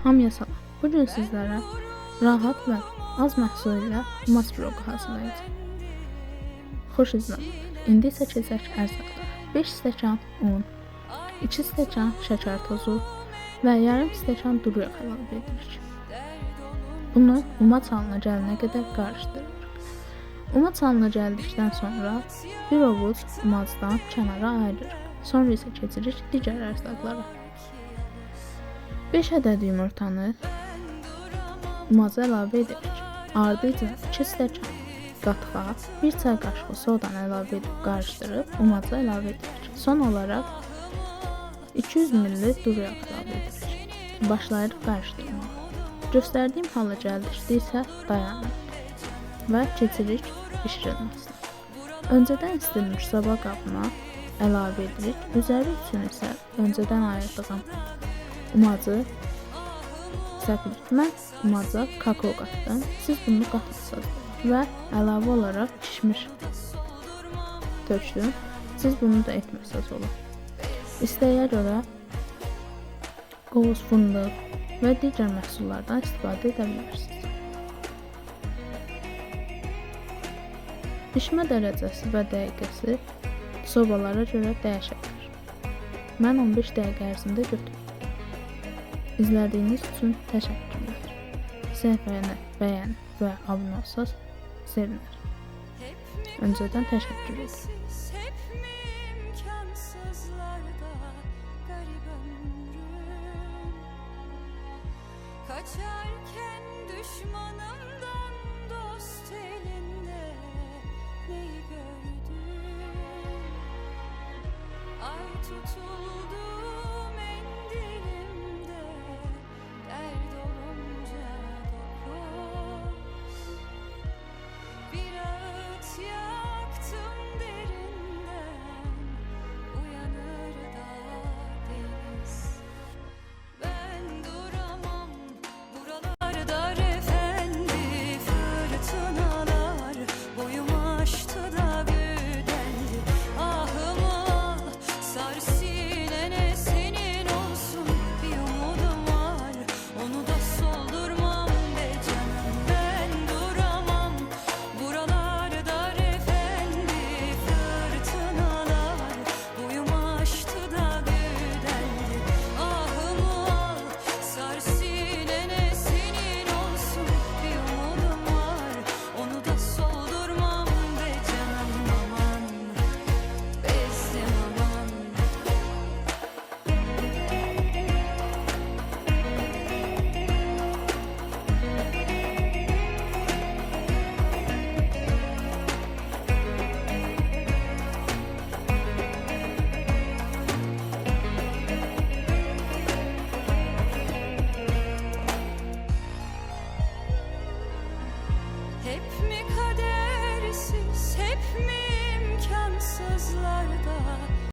Hamıya salam. Bugün sizlərə rahat və az məhsul ilə mas piroqu hazırlayacağım. Xoş izləmələr. İndi isə keçək ərzaqlara. 5 stəkan un, 2 stəkan şəkər tozu və yarım stəkan duru yağ əlavə edirik. Bunu umaç halına gələnə qədər qarışdırırıq. Umaç halına gəldikdən sonra bir ovuc umacdan kənara ayırırıq. Sonra isə keçirik digər ərzaqlara. 5 ədəd yumurtanı umaca əlavə edirik. Ardıca 2 stəkan qatıq, 1 çay qaşığı sodanı əlavə edib qarışdırıb umaca əlavə edirik. Son olaraq 200 ml duru yağ əlavə edirik. Başlayırıq qarışdırmağa. Göstərdiyim hala gəldikdə isə dayanırıq və keçirik bişirilməsinə. Öncədən istinmiş soba qabına əlavə edirik. Üzəri üçün isə öncədən ayırdığım umacı səpirik. Mən umaca kakao qatdım. Siz bunu qatmasanız və əlavə olaraq pişmiş tökdüm. Siz bunu da etməsəz olar. İstəyə görə qoz fındıq və digər məhsullardan istifadə edə bilərsiniz. Pişmə dərəcəsi və dəqiqəsi sobalara görə dəyişəkdir. Mən 15 dəqiqə ərzində götürdüm. İzlədiyiniz üçün təşəkkürlər. Səhifəni bəyən və abunə olsanız sevinər. Öncədən təşəkkür edirəm. Kaçarken düşmanımdan dost elinde neyi gördüm? Ay tutuldu mendilimde, dert olunca dokuz. Bir ağıt yaktım derinden, uyanır da deniz. Ben duramam buralar dar efendi, fırtınalar boyumu aştı da büyüdendi. Ahımı al, sar sinene, senin olsun bir umudum var, onu da soldurmam be canım. Ben duramam buralar dar efendi, fırtınalar boyumu aştı da büyüdendi. Ahımı al, sar sinene, senin olsun bir umudum var, onu da soldurmam be canım. Aman bezdim aman. Hep mi kadersiz, hep mi imkansızlarda